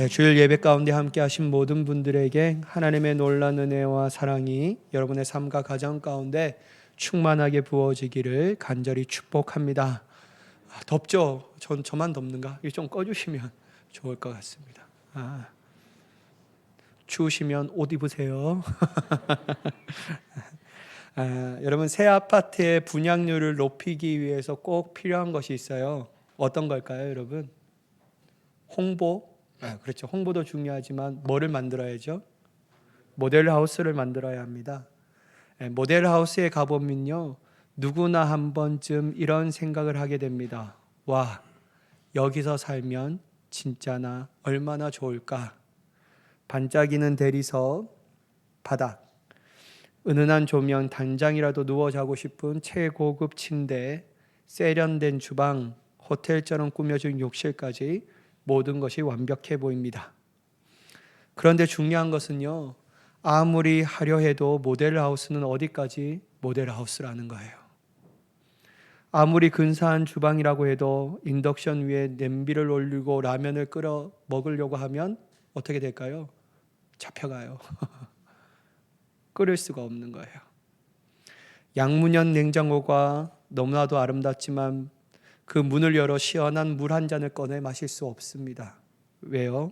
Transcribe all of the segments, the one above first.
주일 예배 가운데 함께 하신 모든 분들에게 하나님의 놀라운 은혜와 사랑이 여러분의 삶과 가정 가운데 충만하게 부어지기를 간절히 축복합니다. 덥죠? 저만 덥는가? 이거 좀 꺼주시면 좋을 것 같습니다. 추우시면 옷 입으세요. 여러분, 새 아파트의 분양률을 높이기 위해서 꼭 필요한 것이 있어요. 어떤 걸까요, 여러분? 홍보? 그렇죠. 홍보도 중요하지만 뭐를 만들어야죠? 모델하우스를 만들어야 합니다. 모델하우스에 가보면요, 누구나 한 번쯤 이런 생각을 하게 됩니다. 와, 여기서 살면 진짜나 얼마나 좋을까? 반짝이는 대리석, 바닥, 은은한 조명, 단장이라도 누워 자고 싶은 최고급 침대, 세련된 주방, 호텔처럼 꾸며진 욕실까지 모든 것이 완벽해 보입니다. 그런데 중요한 것은요, 아무리 하려 해도 모델하우스는 어디까지 모델하우스라는 거예요. 아무리 근사한 주방이라고 해도 인덕션 위에 냄비를 올리고 라면을 끓여 먹으려고 하면 어떻게 될까요? 잡혀가요. 끓일 수가 없는 거예요. 양문형 냉장고가 너무나도 아름답지만 그 문을 열어 시원한 물 한 잔을 꺼내 마실 수 없습니다. 왜요?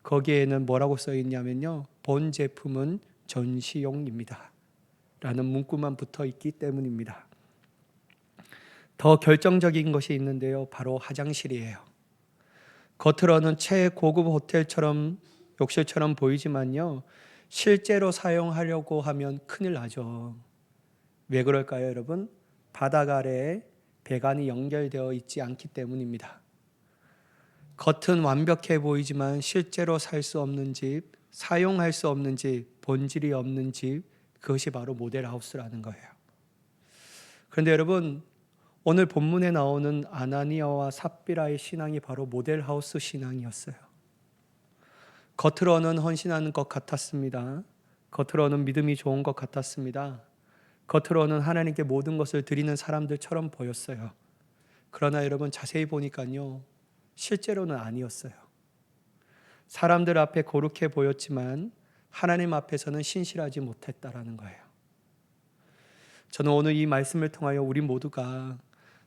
거기에는 뭐라고 써 있냐면요, 본 제품은 전시용입니다 라는 문구만 붙어 있기 때문입니다. 더 결정적인 것이 있는데요, 바로 화장실이에요. 겉으로는 최고급 호텔처럼 욕실처럼 보이지만요, 실제로 사용하려고 하면 큰일 나죠. 왜 그럴까요, 여러분? 바닥 아래에 배관이 연결되어 있지 않기 때문입니다. 겉은 완벽해 보이지만 실제로 살 수 없는 집, 사용할 수 없는 집, 본질이 없는 집, 그것이 바로 모델하우스라는 거예요. 그런데 여러분, 오늘 본문에 나오는 아나니아와 삽비라의 신앙이 바로 모델하우스 신앙이었어요. 겉으로는 헌신하는 것 같았습니다. 겉으로는 믿음이 좋은 것 같았습니다. 겉으로는 하나님께 모든 것을 드리는 사람들처럼 보였어요. 그러나 여러분, 자세히 보니까요, 실제로는 아니었어요. 사람들 앞에 거룩해 보였지만 하나님 앞에서는 신실하지 못했다라는 거예요. 저는 오늘 이 말씀을 통하여 우리 모두가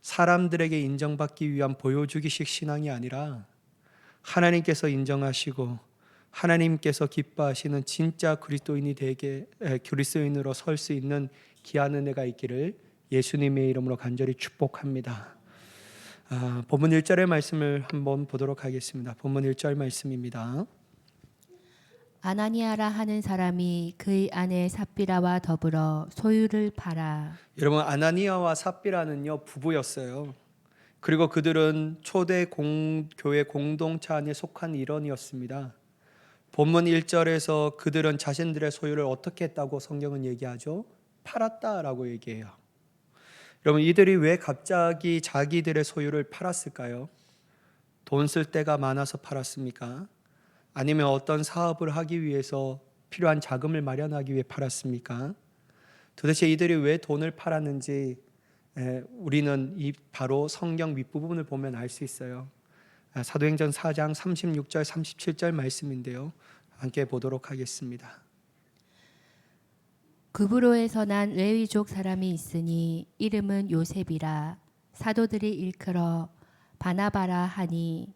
사람들에게 인정받기 위한 보여주기식 신앙이 아니라 하나님께서 인정하시고 하나님께서 기뻐하시는 진짜 그리스도인으로 설 수 있는 귀한 은혜가 있기를 예수님의 이름으로 간절히 축복합니다. 본문 1절의 말씀을 한번 보도록 하겠습니다. 본문 1절 말씀입니다. 아나니아라 하는 사람이 그의 아내 삽비라와 더불어 소유를 팔아. 여러분, 아나니아와 삽비라는요, 부부였어요. 그리고 그들은 초대 교회 공동체 안에 속한 일원이었습니다. 본문 1절에서 그들은 자신들의 소유를 어떻게 했다고 성경은 얘기하죠? 팔았다라고 얘기해요. 여러분, 이들이 왜 갑자기 자기들의 소유를 팔았을까요? 돈 쓸 데가 많아서 팔았습니까? 아니면 어떤 사업을 하기 위해서 필요한 자금을 마련하기 위해 팔았습니까? 도대체 이들이 왜 돈을 팔았는지 우리는 바로 성경 윗부분을 보면 알 수 있어요. 사도행전 4장 36절 37절 말씀인데요, 함께 보도록 하겠습니다. 구브로에서 난 레위족 사람이 있으니 이름은 요셉이라. 사도들이 일컬어 바나바라 하니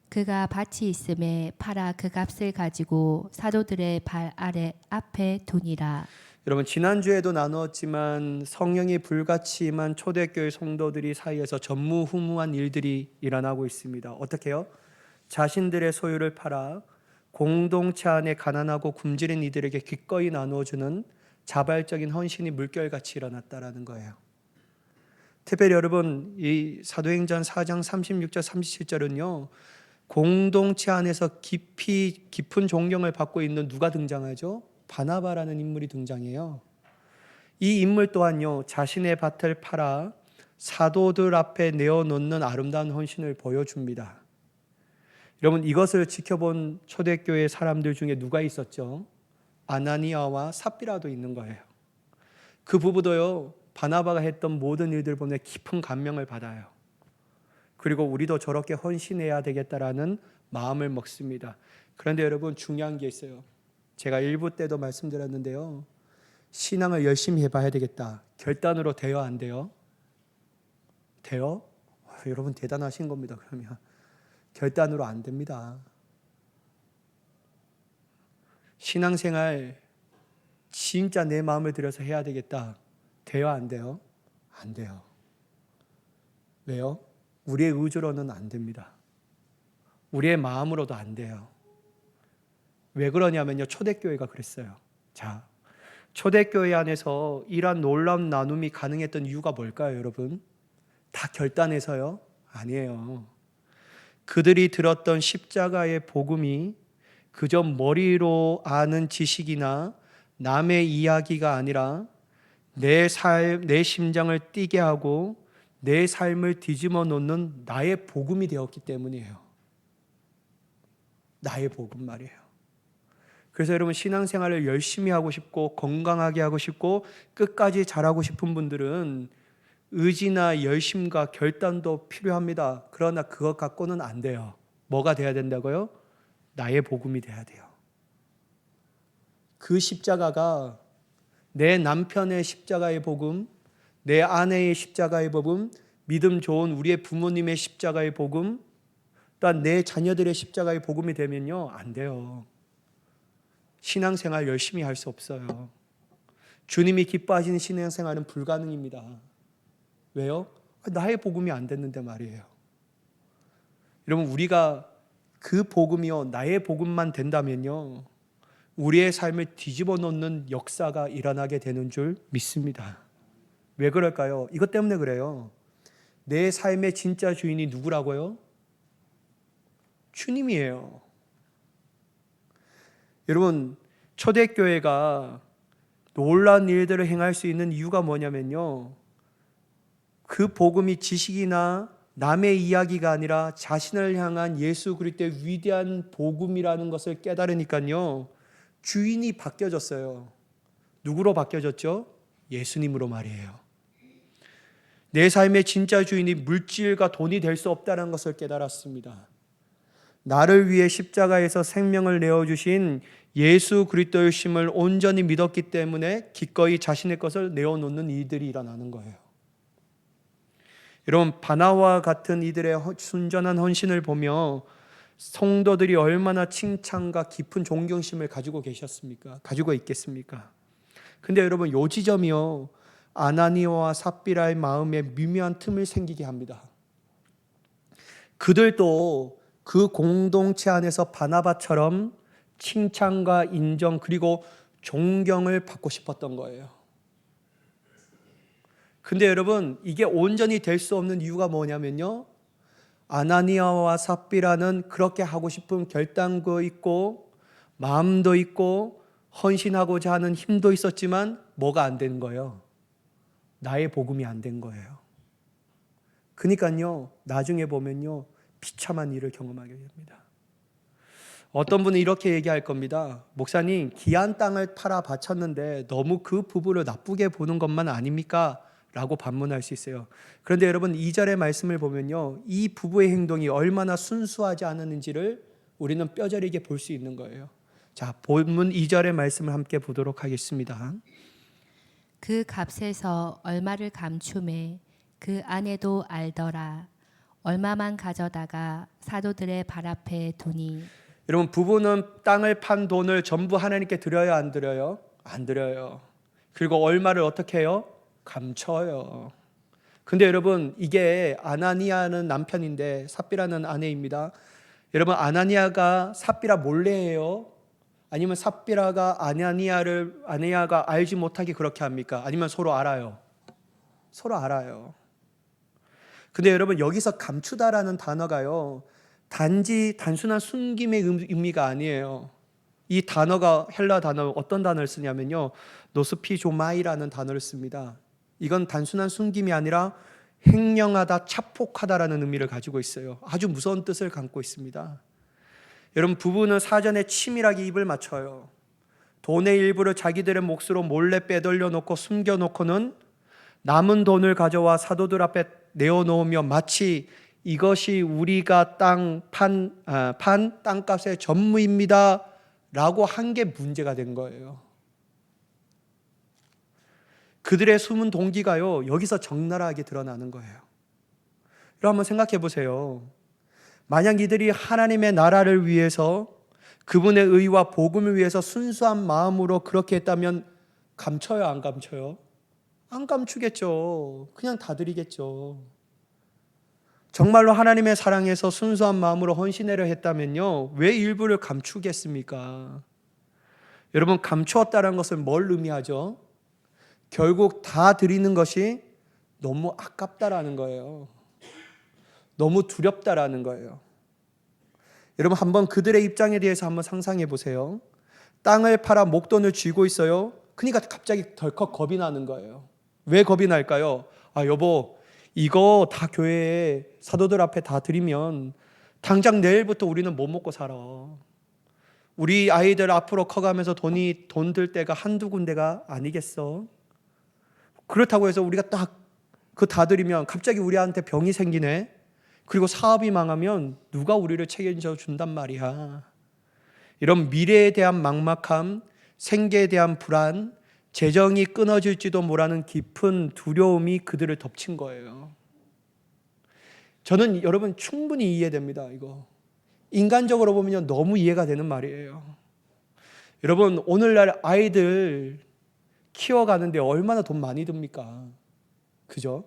그가 밭이 있음에 팔아 그 값을 가지고 사도들의 발 아래 앞에 두니라. 여러분, 지난주에도 나누었지만 성령이 불같이 임한 초대교회 성도들이 사이에서 전무후무한 일들이 일어나고 있습니다. 어떻게요? 자신들의 소유를 팔아 공동체 안에 가난하고 굶주린 이들에게 기꺼이 나누어주는 자발적인 헌신이 물결같이 일어났다라는 거예요. 특별히 여러분, 이 사도행전 4장 36절 37절은요, 공동체 안에서 깊은 존경을 받고 있는 누가 등장하죠? 바나바라는 인물이 등장해요. 이 인물 또한요, 자신의 밭을 팔아 사도들 앞에 내어놓는 아름다운 헌신을 보여줍니다. 여러분, 이것을 지켜본 초대교회 사람들 중에 누가 있었죠? 아나니아와 삽비라도 있는 거예요. 그 부부도요, 바나바가 했던 모든 일들 보면 깊은 감명을 받아요. 그리고 우리도 저렇게 헌신해야 되겠다라는 마음을 먹습니다. 그런데 여러분 중요한 게 있어요. 제가 일부 때도 말씀드렸는데요. 신앙을 열심히 해봐야 되겠다. 결단으로 돼요, 안 돼요? 돼요? 여러분 대단하신 겁니다. 그러면 결단으로 안 됩니다. 신앙생활 진짜 내 마음을 들여서 해야 되겠다. 돼요, 안 돼요? 안 돼요. 왜요? 우리의 의지로는 안 됩니다. 우리의 마음으로도 안 돼요. 왜 그러냐면요. 초대교회가 그랬어요. 자, 초대교회 안에서 이러한 놀라운 나눔이 가능했던 이유가 뭘까요, 여러분? 다 결단해서요? 아니에요. 그들이 들었던 십자가의 복음이 그저 머리로 아는 지식이나 남의 이야기가 아니라 내 심장을 뛰게 하고 내 삶을 뒤집어 놓는 나의 복음이 되었기 때문이에요. 나의 복음 말이에요. 그래서 여러분 신앙생활을 열심히 하고 싶고 건강하게 하고 싶고 끝까지 잘하고 싶은 분들은 의지나 열심과 결단도 필요합니다. 그러나 그것 갖고는 안 돼요. 뭐가 돼야 된다고요? 나의 복음이 돼야 돼요. 그 십자가가 내 남편의 십자가의 복음, 내 아내의 십자가의 복음, 믿음 좋은 우리의 부모님의 십자가의 복음, 또한 내 자녀들의 십자가의 복음이 되면요, 안 돼요. 신앙생활 열심히 할 수 없어요. 주님이 기뻐하시는 신앙생활은 불가능입니다. 왜요? 나의 복음이 안 됐는데 말이에요. 여러분 우리가 그 복음이요 나의 복음만 된다면요 우리의 삶을 뒤집어 놓는 역사가 일어나게 되는 줄 믿습니다. 왜 그럴까요? 이것 때문에 그래요. 내 삶의 진짜 주인이 누구라고요? 주님이에요. 여러분 초대교회가 놀라운 일들을 행할 수 있는 이유가 뭐냐면요 그 복음이 지식이나 남의 이야기가 아니라 자신을 향한 예수 그리스도의 위대한 복음이라는 것을 깨달으니까요 주인이 바뀌어졌어요. 누구로 바뀌어졌죠? 예수님으로 말이에요. 내 삶의 진짜 주인이 물질과 돈이 될 수 없다는 것을 깨달았습니다. 나를 위해 십자가에서 생명을 내어주신 예수 그리스도의 심을 온전히 믿었기 때문에 기꺼이 자신의 것을 내어놓는 일들이 일어나는 거예요. 여러분 바나와 같은 이들의 순전한 헌신을 보며 성도들이 얼마나 칭찬과 깊은 존경심을 가지고 계셨습니까? 가지고 있겠습니까? 근데 여러분 요 지점이요 아나니아와 삽비라의 마음에 미묘한 틈을 생기게 합니다. 그들도 그 공동체 안에서 바나바처럼 칭찬과 인정 그리고 존경을 받고 싶었던 거예요. 근데 여러분 이게 온전히 될 수 없는 이유가 뭐냐면요 아나니아와 삽비라는 그렇게 하고 싶은 결단도 있고 마음도 있고 헌신하고자 하는 힘도 있었지만 뭐가 안 된 거예요? 나의 복음이 안 된 거예요. 그러니까요 나중에 보면요 비참한 일을 경험하게 됩니다. 어떤 분은 이렇게 얘기할 겁니다. 목사님 귀한 땅을 팔아 바쳤는데 너무 그 부부를 나쁘게 보는 것만 아닙니까? 라고 반문할 수 있어요. 그런데 여러분 2절의 말씀을 보면요 이 부부의 행동이 얼마나 순수하지 않았는지를 우리는 뼈저리게 볼 수 있는 거예요. 자 본문 2절의 말씀을 함께 보도록 하겠습니다. 그 값에서 얼마를 감춤해 그 아내도 알더라. 얼마만 가져다가 사도들의 발 앞에 두니. 여러분 부부는 땅을 판 돈을 전부 하나님께 드려요 안 드려요? 안 드려요. 그리고 얼마를 어떻게 해요? 감춰요. 근데 여러분 이게 아나니아는 남편인데 삽비라는 아내입니다. 여러분 아나니아가 삽비라 몰래 해요? 아니면 삽비라가 아나니아가 알지 못하게 그렇게 합니까? 아니면 서로 알아요? 서로 알아요. 근데 여러분 여기서 감추다라는 단어가요 단지 단순한 숨김의 의미가 아니에요. 이 단어가 헬라 단어 어떤 단어를 쓰냐면요 노스피조마이라는 단어를 씁니다. 이건 단순한 숨김이 아니라 횡령하다, 차폭하다라는 의미를 가지고 있어요. 아주 무서운 뜻을 담고 있습니다. 여러분 부부는 사전에 치밀하게 입을 맞춰요. 돈의 일부를 자기들의 몫으로 몰래 빼돌려 놓고 숨겨놓고는 남은 돈을 가져와 사도들 앞에 내어놓으며 마치 이것이 우리가 판 땅값의 전무입니다 라고 한 게 문제가 된 거예요. 그들의 숨은 동기가요, 여기서 적나라하게 드러나는 거예요. 여러분 한번 생각해 보세요. 만약 이들이 하나님의 나라를 위해서, 그분의 의와 복음을 위해서 순수한 마음으로 그렇게 했다면 감춰요, 안 감춰요? 안 감추겠죠. 그냥 다 드리겠죠. 정말로 하나님의 사랑에서 순수한 마음으로 헌신하려 했다면요, 왜 일부를 감추겠습니까? 여러분, 감추었다는 것은 뭘 의미하죠? 결국 다 드리는 것이 너무 아깝다라는 거예요. 너무 두렵다라는 거예요. 여러분, 한번 그들의 입장에 대해서 한번 상상해 보세요. 땅을 팔아 목돈을 쥐고 있어요. 그러니까 갑자기 덜컥 겁이 나는 거예요. 왜 겁이 날까요? 여보, 이거 다 교회에 사도들 앞에 다 드리면 당장 내일부터 우리는 못 먹고 살아. 우리 아이들 앞으로 커가면서 돈 들 때가 한두 군데가 아니겠어. 그렇다고 해서 우리가 딱 그거 다 드리면 갑자기 우리한테 병이 생기네. 그리고 사업이 망하면 누가 우리를 책임져 준단 말이야. 이런 미래에 대한 막막함, 생계에 대한 불안, 재정이 끊어질지도 모르는 깊은 두려움이 그들을 덮친 거예요. 저는 여러분 충분히 이해됩니다. 이거 인간적으로 보면 너무 이해가 되는 말이에요. 여러분, 오늘날 아이들 키워가는데 얼마나 돈 많이 듭니까? 그죠?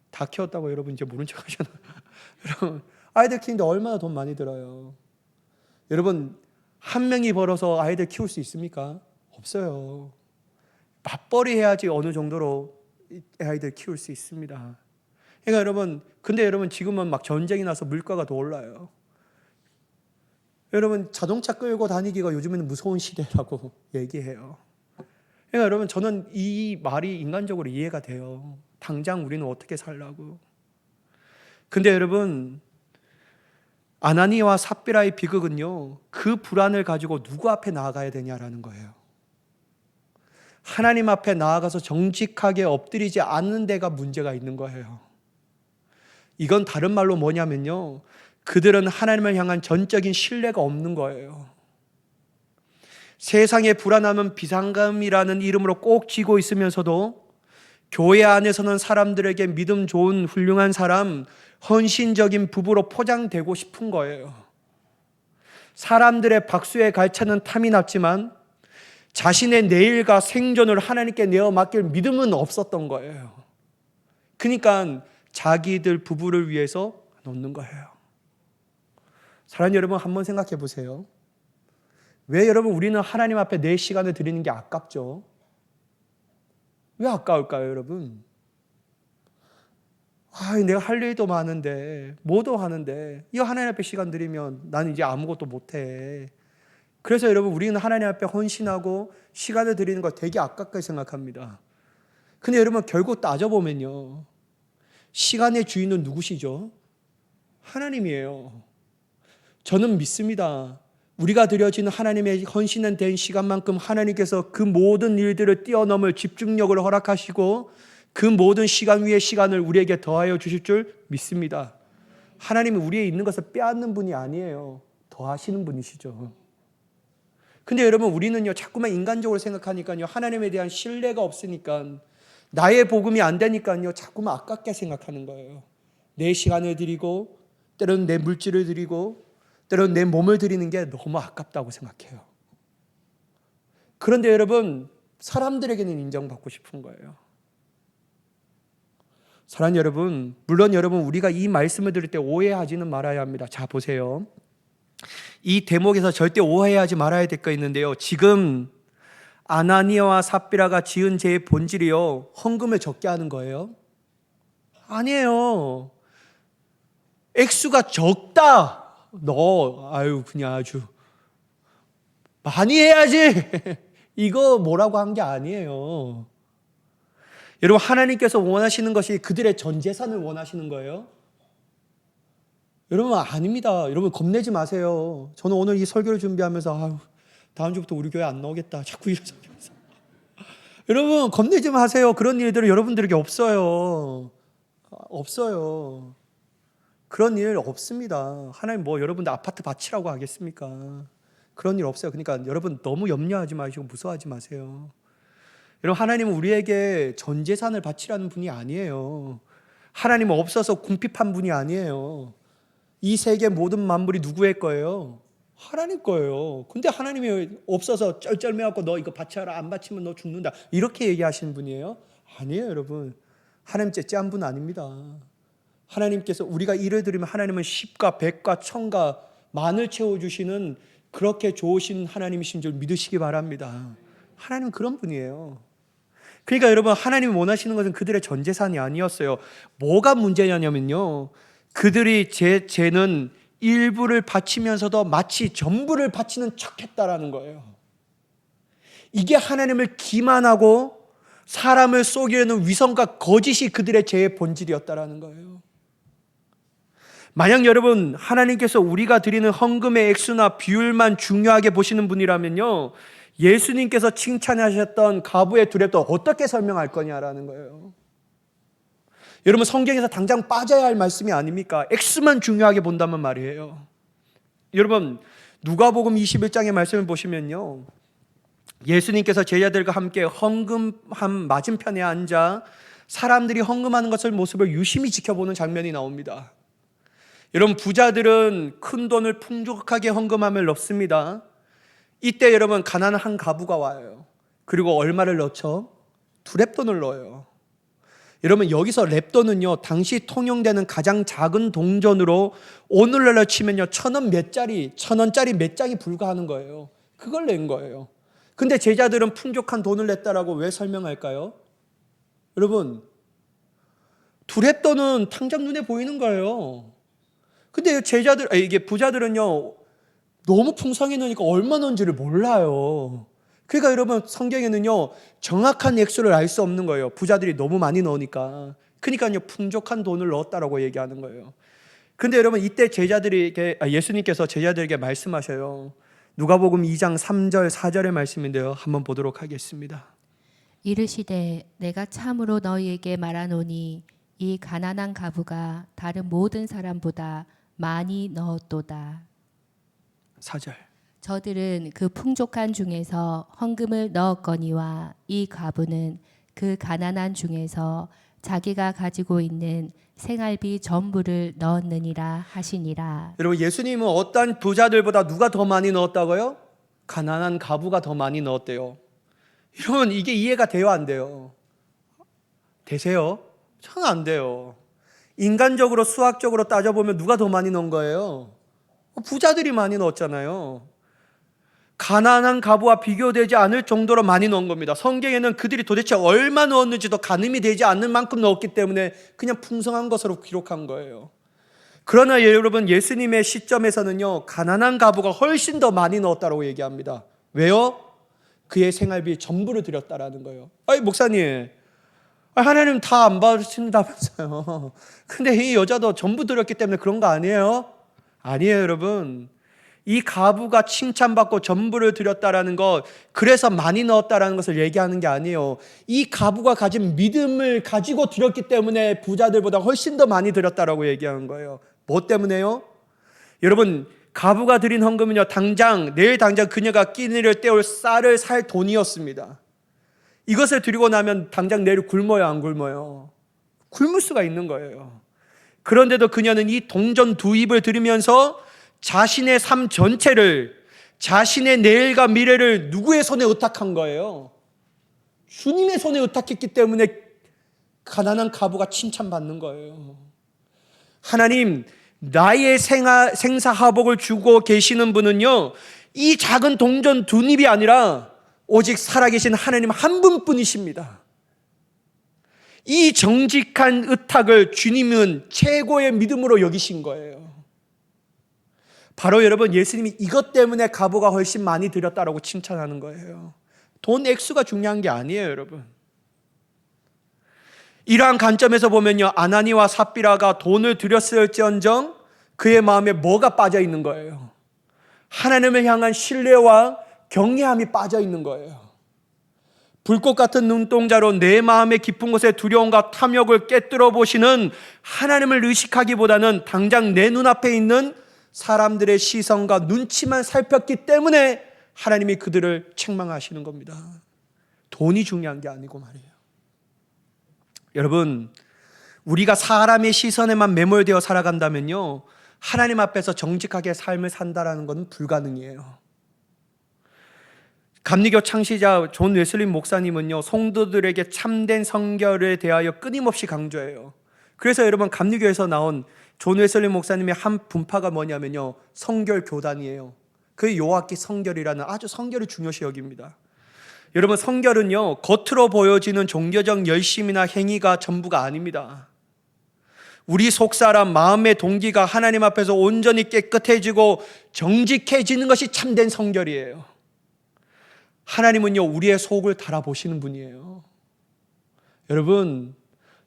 다 키웠다고 여러분 이제 모른 척 하잖아요. 여러분, 아이들 키우는데 얼마나 돈 많이 들어요. 여러분, 한 명이 벌어서 아이들 키울 수 있습니까? 없어요. 맞벌이 해야지 어느 정도로 아이들 키울 수 있습니다. 그러니까 여러분, 근데 여러분 지금은 막 전쟁이 나서 물가가 더 올라요. 여러분, 자동차 끌고 다니기가 요즘에는 무서운 시대라고 얘기해요. 그러니까 여러분, 저는 이 말이 인간적으로 이해가 돼요. 당장 우리는 어떻게 살라고. 근데 여러분, 아나니와 삽비라의 비극은요, 그 불안을 가지고 누구 앞에 나아가야 되냐라는 거예요. 하나님 앞에 나아가서 정직하게 엎드리지 않는 데가 문제가 있는 거예요. 이건 다른 말로 뭐냐면요, 그들은 하나님을 향한 전적인 신뢰가 없는 거예요. 세상의 불안함은 비상감이라는 이름으로 꼭 쥐고 있으면서도 교회 안에서는 사람들에게 믿음 좋은 훌륭한 사람, 헌신적인 부부로 포장되고 싶은 거예요. 사람들의 박수에 갈차는 탐이 났지만 자신의 내일과 생존을 하나님께 내어 맡길 믿음은 없었던 거예요. 그러니까 자기들 부부를 위해서 놓는 거예요. 사랑하는 여러분, 한번 생각해 보세요. 왜 여러분 우리는 하나님 앞에 내 시간을 드리는 게 아깝죠? 왜 아까울까요, 여러분? 내가 할 일도 많은데, 뭐도 하는데, 이 하나님 앞에 시간 드리면 나는 이제 아무것도 못해. 그래서 여러분, 우리는 하나님 앞에 헌신하고 시간을 드리는 걸 되게 아깝게 생각합니다. 근데 여러분, 결국 따져보면요, 시간의 주인은 누구시죠? 하나님이에요. 저는 믿습니다. 우리가 드려지는 하나님의 헌신은 된 시간만큼 하나님께서 그 모든 일들을 뛰어넘을 집중력을 허락하시고 그 모든 시간 위에 시간을 우리에게 더하여 주실 줄 믿습니다. 하나님은 우리의 있는 것을 빼앗는 분이 아니에요. 더하시는 분이시죠. 근데 여러분, 우리는요, 자꾸만 인간적으로 생각하니까요, 하나님에 대한 신뢰가 없으니까, 나의 복음이 안 되니까요, 자꾸만 아깝게 생각하는 거예요. 내 시간을 드리고, 때로는 내 물질을 드리고, 때로는 내 몸을 드리는 게 너무 아깝다고 생각해요. 그런데 여러분, 사람들에게는 인정받고 싶은 거예요. 사랑하는 여러분, 물론 여러분, 우리가 이 말씀을 들을 때 오해하지는 말아야 합니다. 자, 보세요. 이 대목에서 절대 오해하지 말아야 될 거 있는데요. 지금 아나니아와 삽비라가 지은 죄의 본질이요, 헌금을 적게 하는 거예요? 아니에요. 액수가 적다. 그냥 아주 많이 해야지. 이거 뭐라고 한 게 아니에요. 여러분, 하나님께서 원하시는 것이 그들의 전 재산을 원하시는 거예요? 여러분, 아닙니다. 여러분, 겁내지 마세요. 저는 오늘 이 설교를 준비하면서 다음 주부터 우리 교회 안 나오겠다, 자꾸 이런 생각해서. 여러분, 겁내지 마세요. 그런 일들은 여러분들에게 없어요. 없어요. 그런 일 없습니다. 하나님 뭐 여러분들 아파트 밭이라고 하겠습니까? 그런 일 없어요. 그러니까 여러분 너무 염려하지 마시고 무서워하지 마세요. 여러분 하나님은 우리에게 전 재산을 바치라는 분이 아니에요. 하나님은 없어서 궁핍한 분이 아니에요. 이 세계 모든 만물이 누구의 거예요? 하나님 거예요. 근데 하나님이 없어서 쩔쩔매갖고 너 이거 바쳐라, 안 바치면 너 죽는다, 이렇게 얘기하시는 분이에요? 아니에요. 여러분 하나님 째째한 분 아닙니다. 하나님께서 우리가 일을 드리면 하나님은 십과 백과 천과 만을 채워주시는 그렇게 좋으신 하나님이신 줄 믿으시기 바랍니다. 하나님은 그런 분이에요. 그러니까 여러분 하나님이 원하시는 것은 그들의 전 재산이 아니었어요. 뭐가 문제냐면요, 그들이 죄는 일부를 바치면서도 마치 전부를 바치는 척했다라는 거예요. 이게 하나님을 기만하고 사람을 속이려는 위선과 거짓이 그들의 죄의 본질이었다라는 거예요. 만약 여러분 하나님께서 우리가 드리는 헌금의 액수나 비율만 중요하게 보시는 분이라면요, 예수님께서 칭찬하셨던 가부의 두 랩도 어떻게 설명할 거냐라는 거예요. 여러분 성경에서 당장 빠져야 할 말씀이 아닙니까? 액수만 중요하게 본다면 말이에요. 여러분 누가복음 21장의 말씀을 보시면요, 예수님께서 제자들과 함께 헌금함 맞은편에 앉아 사람들이 헌금하는 것을 모습을 유심히 지켜보는 장면이 나옵니다. 여러분 부자들은 큰 돈을 풍족하게 헌금함을 넣습니다. 이때 여러분 가난한 한 가부가 와요. 그리고 얼마를 넣죠? 2렙돈을 넣어요. 여러분 여기서 렙돈은요, 당시 통용되는 가장 작은 동전으로 오늘날로 치면요 1,000원짜리 몇 장이 불과하는 거예요. 그걸 낸 거예요. 근데 제자들은 풍족한 돈을 냈다라고 왜 설명할까요? 여러분 2렙돈은 당장 눈에 보이는 거예요. 근데 이게 부자들은요 너무 풍성히 넣으니까 얼마 넣은지를 몰라요. 그러니까 여러분 성경에는요 정확한 액수를 알 수 없는 거예요. 부자들이 너무 많이 넣으니까. 그러니까요 풍족한 돈을 넣었다라고 얘기하는 거예요. 근데 여러분 이때 예수님께서 제자들에게 말씀하셔요. 누가복음 2장 3절 4절의 말씀인데요, 한번 보도록 하겠습니다. 이르시되 내가 참으로 너희에게 말하노니 이 가난한 가부가 다른 모든 사람보다 많이 넣었도다. 4절. 저들은 그 풍족한 중에서 헌금을 넣었거니와 이 가부는 그 가난한 중에서 자기가 가지고 있는 생활비 전부를 넣었느니라 하시니라. 여러분 예수님은 어떤 부자들보다 누가 더 많이 넣었다고요? 가난한 가부가 더 많이 넣었대요. 여러분 이게 이해가 돼요, 안 돼요? 되세요? 전 안 돼요. 인간적으로 수학적으로 따져보면 누가 더 많이 넣은 거예요? 부자들이 많이 넣었잖아요. 가난한 가부와 비교되지 않을 정도로 많이 넣은 겁니다. 성경에는 그들이 도대체 얼마 넣었는지도 가늠이 되지 않는 만큼 넣었기 때문에 그냥 풍성한 것으로 기록한 거예요. 그러나 여러분 예수님의 시점에서는요 가난한 가부가 훨씬 더 많이 넣었다고 얘기합니다. 왜요? 그의 생활비 전부를 드렸다라는 거예요. 아니 목사님, 하나님 다 안 받으신다면서요. 근데 이 여자도 전부 드렸기 때문에 그런 거 아니에요? 아니에요 여러분. 이 가부가 칭찬받고 전부를 드렸다라는 것, 그래서 많이 넣었다라는 것을 얘기하는 게 아니에요. 이 가부가 가진 믿음을 가지고 드렸기 때문에 부자들보다 훨씬 더 많이 드렸다라고 얘기하는 거예요. 뭐 때문에요? 여러분 가부가 드린 헌금은요 내일 당장 그녀가 끼니를 때울 쌀을 살 돈이었습니다. 이것을 드리고 나면 당장 내일 굶어요, 안 굶어요? 굶을 수가 있는 거예요. 그런데도 그녀는 이 동전 2입을 드리면서 자신의 삶 전체를, 자신의 내일과 미래를 누구의 손에 의탁한 거예요? 주님의 손에 의탁했기 때문에 가난한 가부가 칭찬받는 거예요. 하나님, 나의 생사하복을 주고 계시는 분은요 이 작은 동전 2입이 아니라 오직 살아계신 하나님 한 분뿐이십니다. 이 정직한 의탁을 주님은 최고의 믿음으로 여기신 거예요. 바로 여러분 예수님이 이것 때문에 가부가 훨씬 많이 드렸다라고 칭찬하는 거예요. 돈 액수가 중요한 게 아니에요 여러분. 이러한 관점에서 보면요 아나니와 삽비라가 돈을 드렸을지언정 그의 마음에 뭐가 빠져 있는 거예요? 하나님을 향한 신뢰와 경외함이 빠져 있는 거예요. 불꽃 같은 눈동자로 내 마음의 깊은 곳에 두려움과 탐욕을 깨뜨려 보시는 하나님을 의식하기보다는 당장 내 눈앞에 있는 사람들의 시선과 눈치만 살폈기 때문에 하나님이 그들을 책망하시는 겁니다. 돈이 중요한 게 아니고 말이에요. 여러분, 우리가 사람의 시선에만 매몰되어 살아간다면요, 하나님 앞에서 정직하게 삶을 산다라는 것은 불가능이에요. 감리교 창시자 존 웨슬리 목사님은요, 성도들에게 참된 성결에 대하여 끊임없이 강조해요. 그래서 여러분, 감리교에서 나온 존 웨슬리 목사님의 한 분파가 뭐냐면요, 성결 교단이에요. 그 요하키 성결이라는 아주 성결을 중요시 여깁니다. 여러분, 성결은요, 겉으로 보여지는 종교적 열심이나 행위가 전부가 아닙니다. 우리 속사람 마음의 동기가 하나님 앞에서 온전히 깨끗해지고 정직해지는 것이 참된 성결이에요. 하나님은요, 우리의 속을 달아보시는 분이에요. 여러분,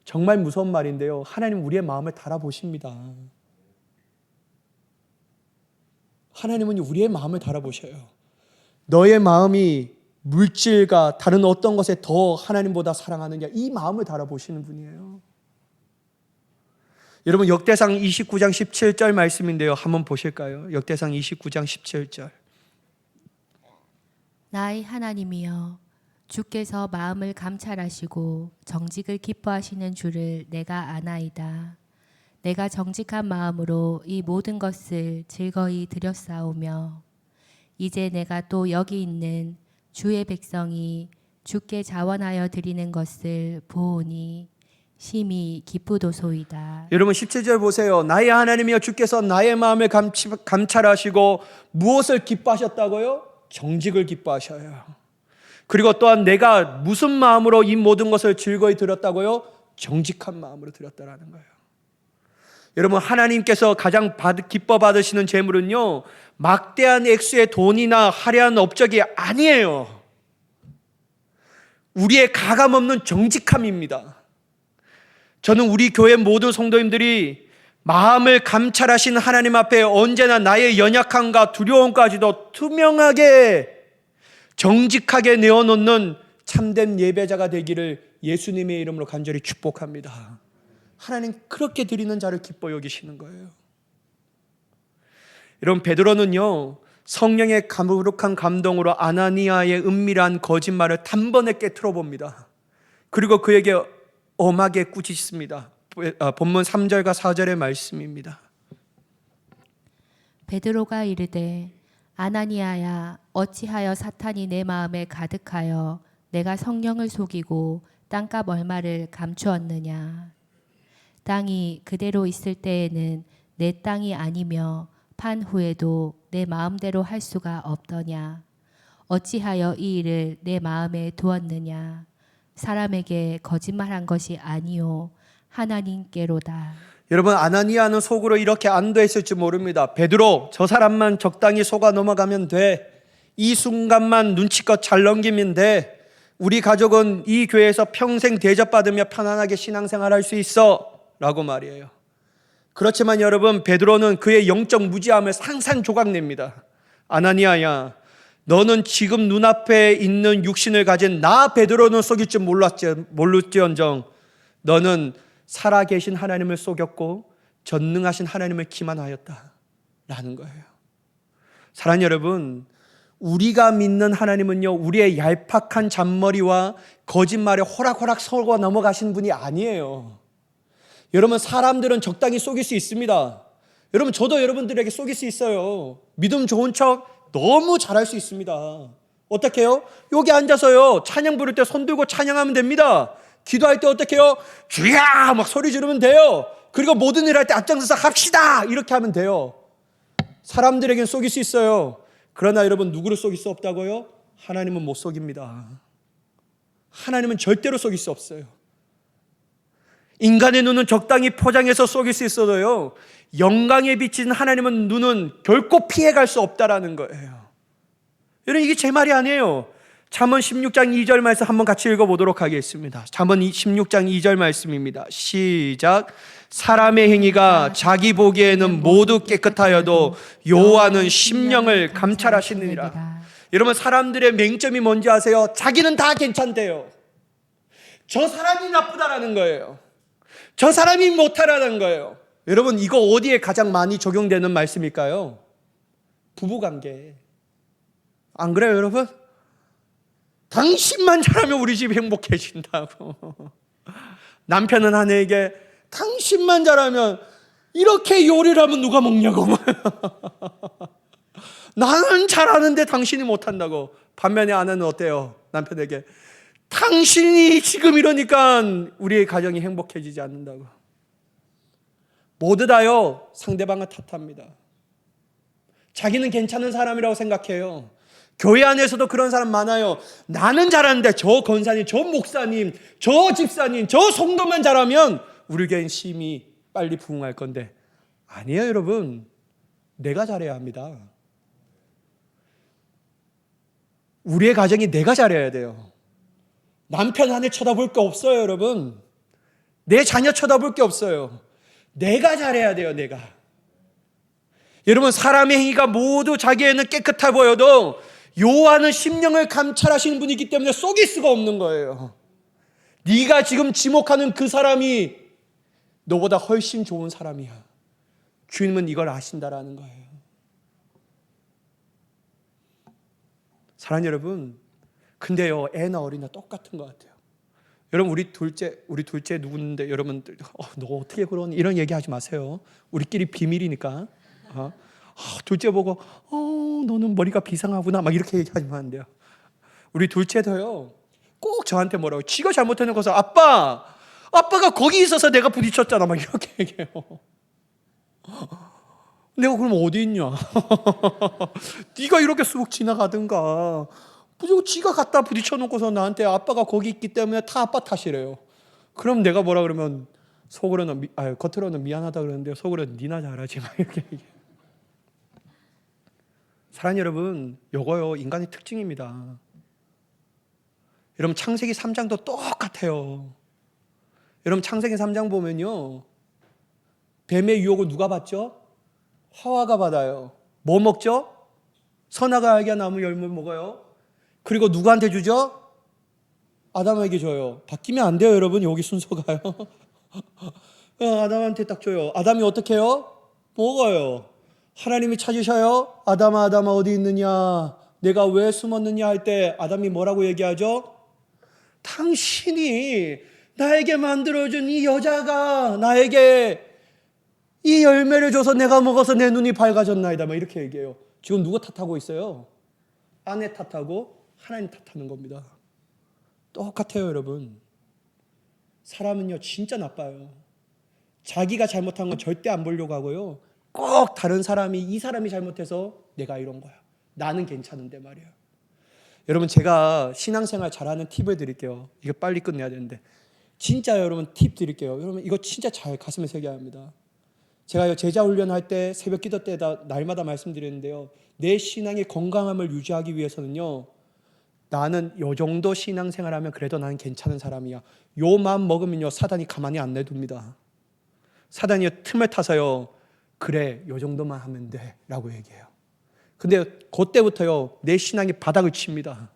정말 무서운 말인데요, 하나님 우리의 마음을 달아보십니다. 하나님은 우리의 마음을 달아보셔요. 너의 마음이 물질과 다른 어떤 것에 더 하나님보다 사랑하느냐, 이 마음을 달아보시는 분이에요. 여러분, 역대상 29장 17절 말씀인데요, 한번 보실까요? 역대상 29장 17절. 나의 하나님이여, 주께서 마음을 감찰하시고 정직을 기뻐하시는 줄을 내가 아나이다. 내가 정직한 마음으로 이 모든 것을 즐거이 드렸사오며 이제 내가 또 여기 있는 주의 백성이 주께 자원하여 드리는 것을 보오니 심히 기쁘도소이다. 여러분, 17절 보세요. 나의 하나님이여, 주께서 나의 마음을 감찰하시고 무엇을 기뻐하셨다고요? 정직을 기뻐하셔요. 그리고 또한 내가 무슨 마음으로 이 모든 것을 즐거이 드렸다고요? 정직한 마음으로 드렸다라는 거예요. 여러분, 하나님께서 가장 기뻐 받으시는 재물은요, 막대한 액수의 돈이나 화려한 업적이 아니에요. 우리의 가감없는 정직함입니다. 저는 우리 교회 모든 성도님들이 마음을 감찰하신 하나님 앞에 언제나 나의 연약함과 두려움까지도 투명하게 정직하게 내어놓는 참된 예배자가 되기를 예수님의 이름으로 간절히 축복합니다. 하나님 그렇게 드리는 자를 기뻐 여기시는 거예요. 여러분, 베드로는요, 성령의 거룩한 감동으로 아나니아의 은밀한 거짓말을 단번에 깨트려 봅니다. 그리고 그에게 엄하게 꾸짖습니다. 본문 3절과 4절의 말씀입니다. 베드로가 이르되 아나니아야, 어찌하여 사탄이 내 마음에 가득하여 내가 성령을 속이고 땅값 얼마를 감추었느냐. 땅이 그대로 있을 때에는 내 땅이 아니며 판 후에도 내 마음대로 할 수가 없더냐. 어찌하여 이 일을 내 마음에 두었느냐. 사람에게 거짓말한 것이 아니요 하나님께로다. 여러분, 아나니아는 속으로 이렇게 안도했을지 모릅니다. 베드로, 저 사람만 적당히 속아 넘어가면 돼. 이 순간만 눈치껏 잘 넘기면 돼. 우리 가족은 이 교회에서 평생 대접받으며 편안하게 신앙생활할 수 있어 라고 말이에요. 그렇지만 여러분, 베드로는 그의 영적 무지함을 상상조각냅니다. 아나니아야, 너는 지금 눈앞에 있는 육신을 가진 나 베드로는 속일 줄 몰랐지언정 너는 살아계신 하나님을 속였고 전능하신 하나님을 기만하였다 라는 거예요. 사랑하는 여러분, 우리가 믿는 하나님은요, 우리의 얄팍한 잔머리와 거짓말에 호락호락 속아 넘어가신 분이 아니에요. 여러분, 사람들은 적당히 속일 수 있습니다. 여러분, 저도 여러분들에게 속일 수 있어요. 믿음 좋은 척 너무 잘할 수 있습니다. 어떻게 해요? 여기 앉아서요, 찬양 부를 때 손 들고 찬양하면 됩니다. 기도할 때 어떻게 해요? 주야! 막 소리 지르면 돼요. 그리고 모든 일 할 때 앞장서서 합시다! 이렇게 하면 돼요. 사람들에겐 속일 수 있어요. 그러나 여러분, 누구를 속일 수 없다고요? 하나님은 못 속입니다. 하나님은 절대로 속일 수 없어요. 인간의 눈은 적당히 포장해서 속일 수 있어도요, 영광에 비친 하나님은 눈은 결코 피해갈 수 없다라는 거예요. 여러분, 이게 제 말이 아니에요. 잠언 16장 2절 말씀 한번 같이 읽어보도록 하겠습니다. 잠언 16장 2절 말씀입니다. 시작. 사람의 행위가 자기 보기에는 모두 깨끗하여도 여호와는 심령을 감찰하시느니라. 여러분, 사람들의 맹점이 뭔지 아세요? 자기는 다 괜찮대요. 저 사람이 나쁘다라는 거예요. 저 사람이 못하라는 거예요. 여러분, 이거 어디에 가장 많이 적용되는 말씀일까요? 부부관계. 안 그래요, 여러분? 당신만 잘하면 우리 집 행복해진다고. 남편은 아내에게 당신만 잘하면, 이렇게 요리를 하면 누가 먹냐고. 나는 잘하는데 당신이 못한다고. 반면에 아내는 어때요? 남편에게 당신이 지금 이러니까 우리의 가정이 행복해지지 않는다고. 모두 다요, 상대방을 탓합니다. 자기는 괜찮은 사람이라고 생각해요. 교회 안에서도 그런 사람 많아요. 나는 잘하는데 저 권사님, 저 목사님, 저 집사님, 저 성도만 잘하면 우리 교회는 심히 빨리 부흥할 건데. 아니에요, 여러분. 내가 잘해야 합니다. 우리의 가정이 내가 잘해야 돼요. 남편 아내 쳐다볼 게 없어요, 여러분. 내 자녀 쳐다볼 게 없어요. 내가 잘해야 돼요, 내가. 여러분, 사람의 행위가 모두 자기에는 깨끗해 보여도 여호와는 심령을 감찰하시는 분이기 때문에 속일 수가 없는 거예요. 네가 지금 지목하는 그 사람이 너보다 훨씬 좋은 사람이야. 주님은 이걸 아신다라는 거예요. 사랑하는 여러분, 근데요, 애나 어리나 똑같은 것 같아요. 여러분, 우리 둘째 누군데, 여러분들 너 어떻게 그러니? 이런 얘기하지 마세요. 우리끼리 비밀이니까. 둘째 보고 너는 머리가 비상하구나 막 이렇게 얘기하면 안 돼요. 우리 둘째도요, 꼭 저한테 뭐라고, 지가 잘못해놓고서 아빠가 거기 있어서 내가 부딪혔잖아 막 이렇게 얘기해요. 내가 그럼 어디 있냐? 네가 이렇게 쑥 지나가든가. 무조건 지가 갖다 부딪혀놓고서 나한테 아빠가 거기 있기 때문에 다 아빠 탓이래요. 그럼 내가 뭐라 그러면 겉으로는 미안하다 그러는데 속으로는 니나 잘하지 막 이렇게 얘기해요. 사랑하는 여러분, 요거요, 인간의 특징입니다. 여러분, 창세기 3장도 똑같아요. 여러분, 창세기 3장 보면요, 뱀의 유혹을 누가 받죠? 하와가 받아요. 뭐 먹죠? 선악을 알게 나무 열매를 먹어요. 그리고 누구한테 주죠? 아담에게 줘요. 바뀌면 안 돼요, 여러분. 여기 순서가요. 아담한테 딱 줘요. 아담이 어떻게 해요? 먹어요. 하나님이 찾으셔요. 아담아 어디 있느냐? 내가 왜 숨었느냐 할 때 아담이 뭐라고 얘기하죠? 당신이 나에게 만들어준 이 여자가 나에게 이 열매를 줘서 내가 먹어서 내 눈이 밝아졌나이다. 막 이렇게 얘기해요. 지금 누구 탓하고 있어요? 아내 탓하고 하나님 탓하는 겁니다. 똑같아요, 여러분. 사람은요, 진짜 나빠요. 자기가 잘못한 건 절대 안 보려고 하고요, 꼭 다른 사람이, 이 사람이 잘못해서 내가 이런 거야, 나는 괜찮은데 말이야. 여러분, 제가 신앙생활 잘하는 팁을 드릴게요. 이거 빨리 끝내야 되는데 진짜 여러분 팁 드릴게요. 여러분, 이거 진짜 잘 가슴에 새겨야 합니다. 제가 제자 훈련할 때 새벽 기도 때다 날마다 말씀드리는데요, 내 신앙의 건강함을 유지하기 위해서는요, 나는 요 정도 신앙생활하면 그래도 나는 괜찮은 사람이야, 요 마음 먹으면요, 사단이 가만히 안 내둡니다. 사단이 틈을 타서요, 그래 요 정도만 하면 돼 라고 얘기해요. 근데 그때부터요, 내 신앙이 바닥을 칩니다.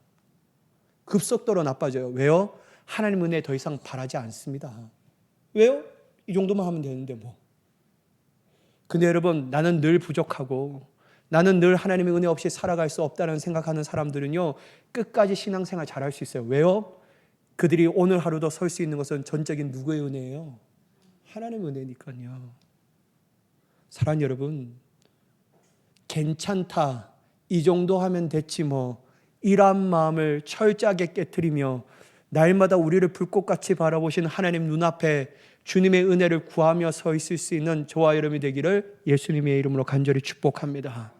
급속도로 나빠져요. 왜요? 하나님 은혜 더 이상 바라지 않습니다. 왜요? 이 정도만 하면 되는데 뭐. 근데 여러분, 나는 늘 부족하고 나는 늘 하나님의 은혜 없이 살아갈 수 없다는 생각하는 사람들은요, 끝까지 신앙생활 잘할 수 있어요. 왜요? 그들이 오늘 하루도 설 수 있는 것은 전적인 누구의 은혜예요? 하나님의 은혜니까요. 사랑하는 여러분, 괜찮다, 이 정도 하면 됐지 뭐, 이런 마음을 철저하게 깨트리며 날마다 우리를 불꽃같이 바라보시는 하나님 눈앞에 주님의 은혜를 구하며 서 있을 수 있는 저와 여러분이 되기를 예수님의 이름으로 간절히 축복합니다.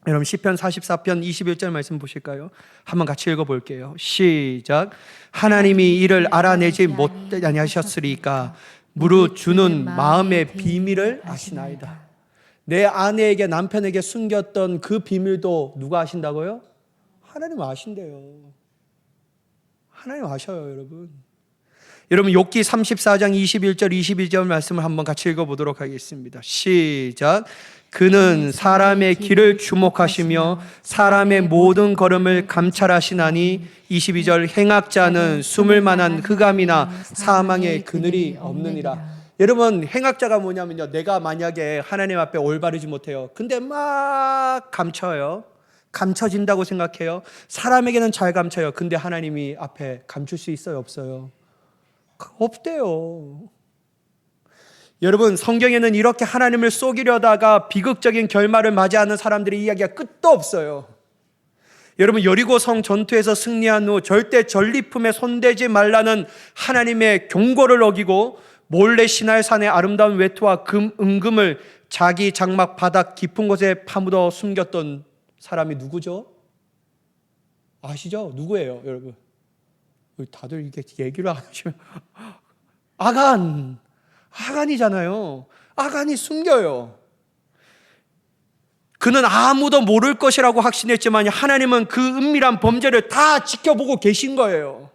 여러분, 시편 44편 21절 말씀 보실까요? 한번 같이 읽어볼게요. 시작. 하나님이 이를 알아내지 못하셨으리까 무릇 주는 마음의 비밀을 아시나이다. 내 아내에게, 남편에게 숨겼던 그 비밀도 누가 아신다고요? 하나님 아신대요. 하나님 아셔요, 여러분. 여러분 욥기 34장 21절 22절 말씀을 한번 같이 읽어보도록 하겠습니다. 시작. 그는 사람의 길을 주목하시며 사람의 모든 걸음을 감찰하시나니 22절 행악자는 숨을 만한 흑암이나 사망의 그늘이 없느니라. 여러분 행악자가 뭐냐면요, 내가 만약에 하나님 앞에 올바르지 못해요. 근데 막 감춰요. 감춰진다고 생각해요. 사람에게는 잘 감춰요. 근데 하나님이 앞에 감출 수 있어요, 없어요? 없대요. 여러분 성경에는 이렇게 하나님을 속이려다가 비극적인 결말을 맞이하는 사람들의 이야기가 끝도 없어요. 여러분 여리고성 전투에서 승리한 후 절대 전리품에 손대지 말라는 하나님의 경고를 어기고 몰래 시날산의 아름다운 외투와 은금을 자기 장막 바닥 깊은 곳에 파묻어 숨겼던 사람이 누구죠? 아시죠? 누구예요, 여러분? 다들 이게 얘기를 안 하시면 아간이잖아요. 아간이 숨겨요. 그는 아무도 모를 것이라고 확신했지만 하나님은 그 은밀한 범죄를 다 지켜보고 계신 거예요.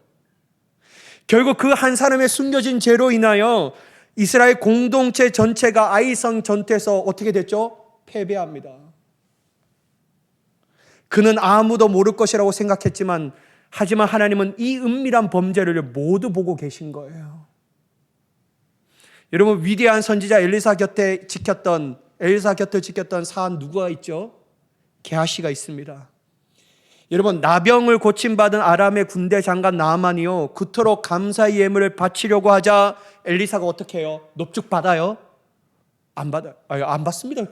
결국 그 한 사람의 숨겨진 죄로 인하여 이스라엘 공동체 전체가 아이성 전투에서 어떻게 됐죠? 패배합니다. 그는 아무도 모를 것이라고 생각했지만 하지만 하나님은 이 은밀한 범죄를 모두 보고 계신 거예요. 여러분 위대한 선지자 엘리사 곁을 지켰던 사한 누구가 있죠? 게하시가 있습니다. 여러분 나병을 고침받은 아람의 군대 장관 나아만이요 그토록 감사의 예물을 바치려고 하자 엘리사가 어떻게 해요? 넙죽 받아요? 안 받아요. 안 받습니다.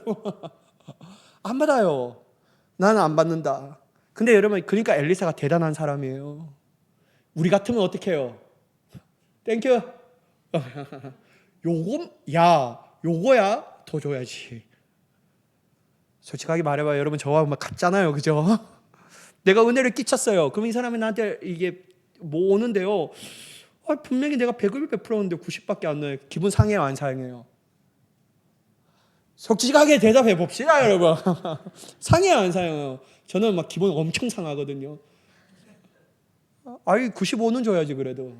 안 받아요. 나는 안 받는다. 근데 여러분 그러니까 엘리사가 대단한 사람이에요. 우리 같으면 어떻게 해요? 땡큐. 요거야 더 줘야지. 솔직하게 말해봐요. 여러분 저와 같잖아요, 그죠? 내가 은혜를 끼쳤어요. 그럼 이 사람이 나한테 이게 뭐 오는데요, 분명히 내가 100을 베풀었는데 90밖에 안 나요. 기분 상해요, 안 상해요? 솔직하게 대답해 봅시다, 여러분. 상해요, 안 상해요? 저는 막 기분 엄청 상하거든요. 95는 줘야지 그래도.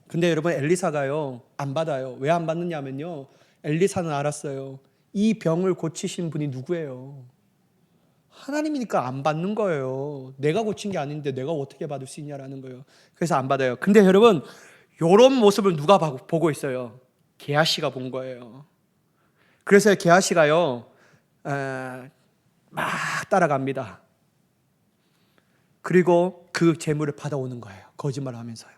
근데 여러분 엘리사가요 안 받아요. 왜 안 받느냐면요, 엘리사는 알았어요. 이 병을 고치신 분이 누구예요? 하나님이니까 안 받는 거예요. 내가 고친 게 아닌데 내가 어떻게 받을 수 있냐라는 거예요. 그래서 안 받아요. 근데 여러분 이런 모습을 누가 보고 있어요? 게하시가 본 거예요. 그래서 게하시가요 막 따라갑니다. 그리고 그 재물을 받아오는 거예요. 거짓말하면서요.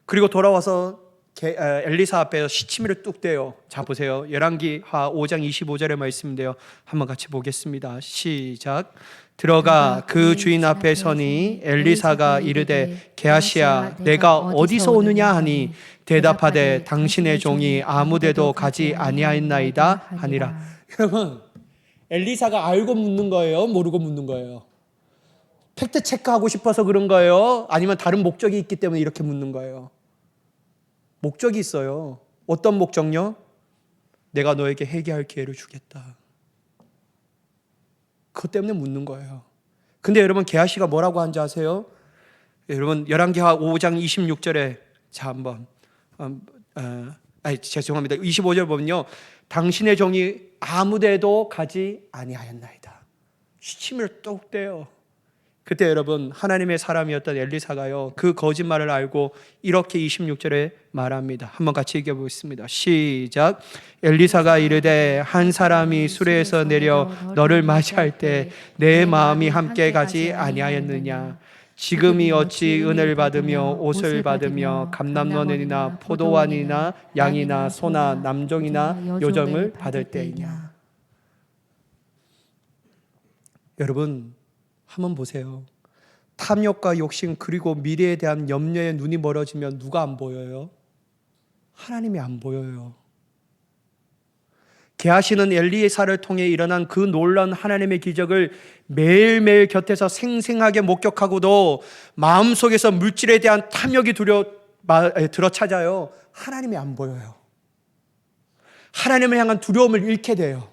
그리고 돌아와서 엘리사 앞에서 시치미를 뚝 떼요. 자 보세요. 열왕기하 5장 25절의 말씀인데요. 한번 같이 보겠습니다. 시작. 들어가 그 주인 앞에 서니 엘리사가 이르되 게하시야 내가 어디서 오느냐 하니 대답하되 당신의 종이 아무데도 가지 아니하였나이다 하니라. 여러분 엘리사가 알고 묻는 거예요? 모르고 묻는 거예요? 팩트 체크하고 싶어서 그런 거예요? 아니면 다른 목적이 있기 때문에 이렇게 묻는 거예요? 목적이 있어요. 어떤 목적요? 내가 너에게 회개할 기회를 주겠다. 그것 때문에 묻는 거예요. 근데 여러분 게하시가 뭐라고 한지 아세요? 여러분 열왕기하 5장 26절에 자 한번 죄송합니다. 25절 보면요. 당신의 종이 아무데도 가지 아니하였나이다. 시침을 뚝 떼요. 그때 여러분 하나님의 사람이었던 엘리사가요 그 거짓말을 알고 이렇게 26절에 말합니다. 한번 같이 읽어보겠습니다. 시작. 엘리사가 이르되 한 사람이 수레에서 내려 너를 맞이할 때 내 마음이 함께 가지 아니하였느냐. 지금이 어찌 은혜를 받으며 옷을 받으며 감람원이나 포도원이나 양이나 소나 남종이나 요정을 받을 때이냐. 여러분 한번 보세요. 탐욕과 욕심 그리고 미래에 대한 염려에 눈이 멀어지면 누가 안 보여요? 하나님이 안 보여요. 게하시는 엘리사를 통해 일어난 그 놀라운 하나님의 기적을 매일매일 곁에서 생생하게 목격하고도 마음속에서 물질에 대한 탐욕이 들어찾아요. 하나님이 안 보여요. 하나님을 향한 두려움을 잃게 돼요.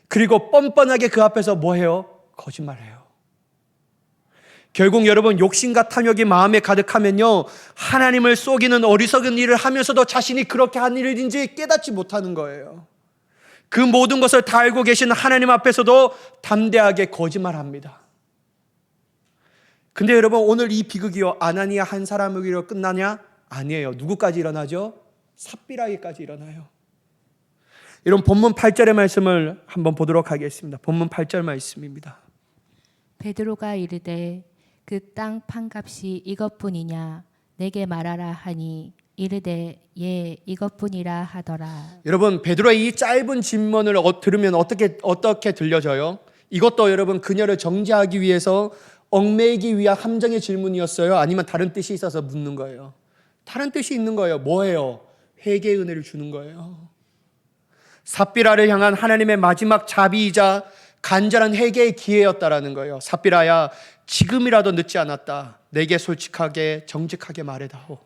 그리고 뻔뻔하게 그 앞에서 뭐 해요? 거짓말해요. 결국 여러분 욕심과 탐욕이 마음에 가득하면요, 하나님을 속이는 어리석은 일을 하면서도 자신이 그렇게 한 일인지 깨닫지 못하는 거예요. 그 모든 것을 다 알고 계신 하나님 앞에서도 담대하게 거짓말합니다. 근데 여러분 오늘 이 비극이요, 아나니아 한 사람에게로 끝나냐? 아니에요. 누구까지 일어나죠? 삽비라에게까지 일어나요. 이런 본문 8절의 말씀을 한번 보도록 하겠습니다. 본문 8절 말씀입니다. 베드로가 이르되 그 땅 판값이 이것뿐이냐 내게 말하라 하니 이르되 예 이것뿐이라 하더라. 여러분 베드로의 이 짧은 질문을 들으면 어떻게 들려져요? 이것도 여러분 그녀를 정죄하기 위해서 얽매이기 위한 함정의 질문이었어요? 아니면 다른 뜻이 있어서 묻는 거예요? 다른 뜻이 있는 거예요. 뭐예요? 회개의 은혜를 주는 거예요. 삽비라를 향한 하나님의 마지막 자비이자 간절한 회개의 기회였다라는 거예요. 삽비라야, 지금이라도 늦지 않았다. 내게 솔직하게 정직하게 말해다오.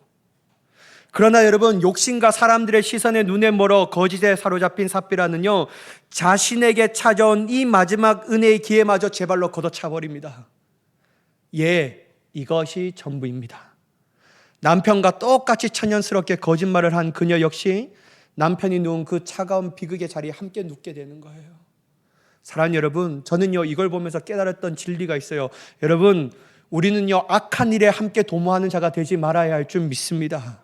그러나 여러분 욕심과 사람들의 시선에 눈에 멀어 거짓에 사로잡힌 삽비라는요, 자신에게 찾아온 이 마지막 은혜의 기회마저 제 발로 걷어차버립니다. 예, 이것이 전부입니다. 남편과 똑같이 천연스럽게 거짓말을 한 그녀 역시 남편이 누운 그 차가운 비극의 자리에 함께 눕게 되는 거예요. 사랑하는 여러분, 저는요 이걸 보면서 깨달았던 진리가 있어요. 여러분, 우리는요 악한 일에 함께 도모하는 자가 되지 말아야 할 줄 믿습니다.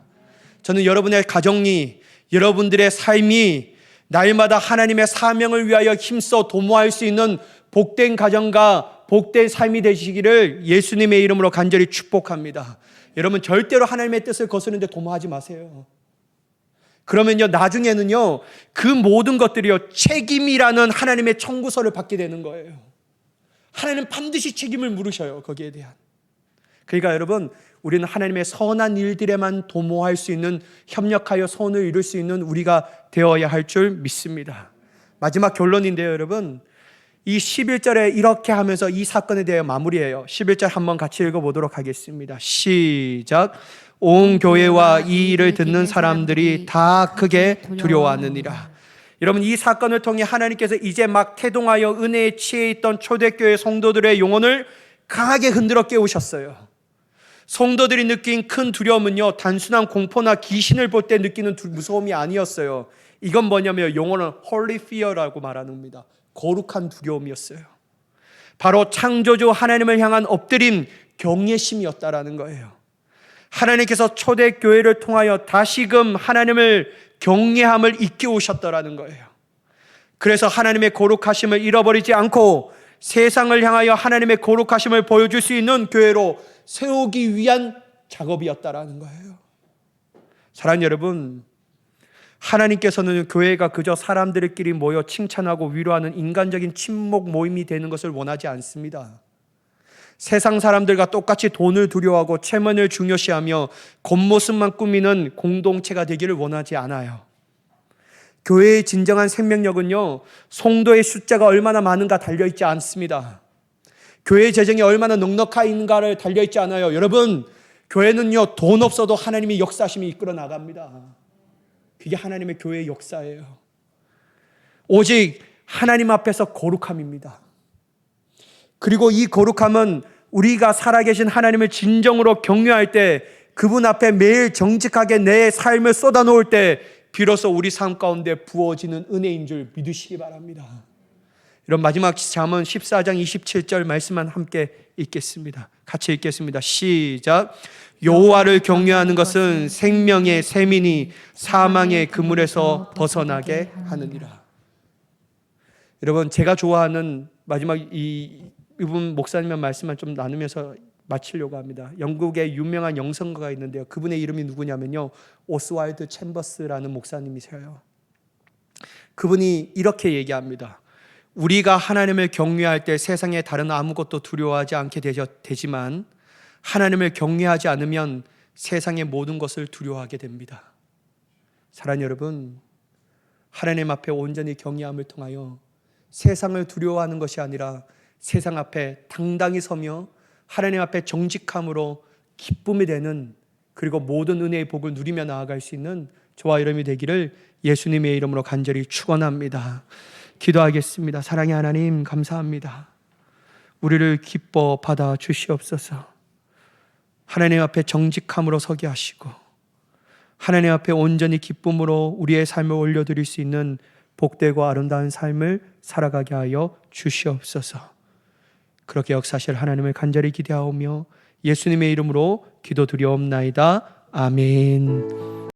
저는 여러분의 가정이, 여러분들의 삶이 날마다 하나님의 사명을 위하여 힘써 도모할 수 있는 복된 가정과 복된 삶이 되시기를 예수님의 이름으로 간절히 축복합니다. 여러분 절대로 하나님의 뜻을 거스르는데 도모하지 마세요. 그러면요 나중에는요 그 모든 것들이요 책임이라는 하나님의 청구서를 받게 되는 거예요. 하나님은 반드시 책임을 물으셔요. 거기에 대한. 그러니까 여러분, 우리는 하나님의 선한 일들에만 도모할 수 있는, 협력하여 선을 이룰 수 있는 우리가 되어야 할 줄 믿습니다. 마지막 결론인데요 여러분, 이 11절에 이렇게 하면서 이 사건에 대해 마무리해요. 11절 한번 같이 읽어보도록 하겠습니다. 시작. 온 교회와 이 일을 듣는 사람들이 다 크게 두려워하느니라. 여러분, 이 사건을 통해 하나님께서 이제 막 태동하여 은혜에 취해 있던 초대교회 성도들의 영혼을 강하게 흔들어 깨우셨어요. 성도들이 느낀 큰 두려움은요 단순한 공포나 귀신을 볼 때 느끼는 무서움이 아니었어요. 이건 뭐냐면 용어는 holy fear라고 말합니다. 거룩한 두려움이었어요. 바로 창조주 하나님을 향한 엎드린 경외심이었다라는 거예요. 하나님께서 초대교회를 통하여 다시금 하나님을 경외함을 일깨우셨다라는 거예요. 그래서 하나님의 거룩하심을 잃어버리지 않고 세상을 향하여 하나님의 거룩하심을 보여줄 수 있는 교회로 세우기 위한 작업이었다라는 거예요. 사랑하는 여러분, 하나님께서는 교회가 그저 사람들끼리 모여 칭찬하고 위로하는 인간적인 친목 모임이 되는 것을 원하지 않습니다. 세상 사람들과 똑같이 돈을 두려워하고 체면을 중요시하며 겉모습만 꾸미는 공동체가 되기를 원하지 않아요. 교회의 진정한 생명력은요 성도의 숫자가 얼마나 많은가 달려있지 않습니다. 교회의 재정이 얼마나 넉넉한가를 달려있지 않아요. 여러분, 교회는요 돈 없어도 하나님의 역사심이 이끌어 나갑니다. 그게 하나님의 교회의 역사예요. 오직 하나님 앞에서 거룩함입니다. 그리고 이 거룩함은 우리가 살아계신 하나님을 진정으로 경외할 때, 그분 앞에 매일 정직하게 내 삶을 쏟아놓을 때 비로소 우리 삶 가운데 부어지는 은혜인 줄 믿으시기 바랍니다. 이런 마지막 잠언 14장 27절 말씀만 함께 읽겠습니다. 같이 읽겠습니다. 시작. 여호와를 경외하는 것은 생명의 샘이니 사망의 그물에서 벗어나게 하느니라. 여러분, 제가 좋아하는 마지막 이분 목사님의 말씀만 좀 나누면서 마치려고 합니다. 영국의 유명한 영성가가 있는데요. 그분의 이름이 누구냐면요, 오스왈드 챔버스라는 목사님이세요. 그분이 이렇게 얘기합니다. 우리가 하나님을 경외할 때 세상에 다른 아무것도 두려워하지 않게 되지만 하나님을 경외하지 않으면 세상의 모든 것을 두려워하게 됩니다. 사랑하는 여러분, 하나님 앞에 온전히 경외함을 통하여 세상을 두려워하는 것이 아니라 세상 앞에 당당히 서며 하나님 앞에 정직함으로 기쁨이 되는, 그리고 모든 은혜의 복을 누리며 나아갈 수 있는 저와 여러분이 되기를 예수님의 이름으로 간절히 축원합니다. 기도하겠습니다. 사랑의 하나님, 감사합니다. 우리를 기뻐 받아 주시옵소서. 하나님 앞에 정직함으로 서게 하시고 하나님 앞에 온전히 기쁨으로 우리의 삶을 올려드릴 수 있는 복되고 아름다운 삶을 살아가게 하여 주시옵소서. 그렇게 역사하실 하나님을 간절히 기대하오며 예수님의 이름으로 기도드리옵나이다. 아멘.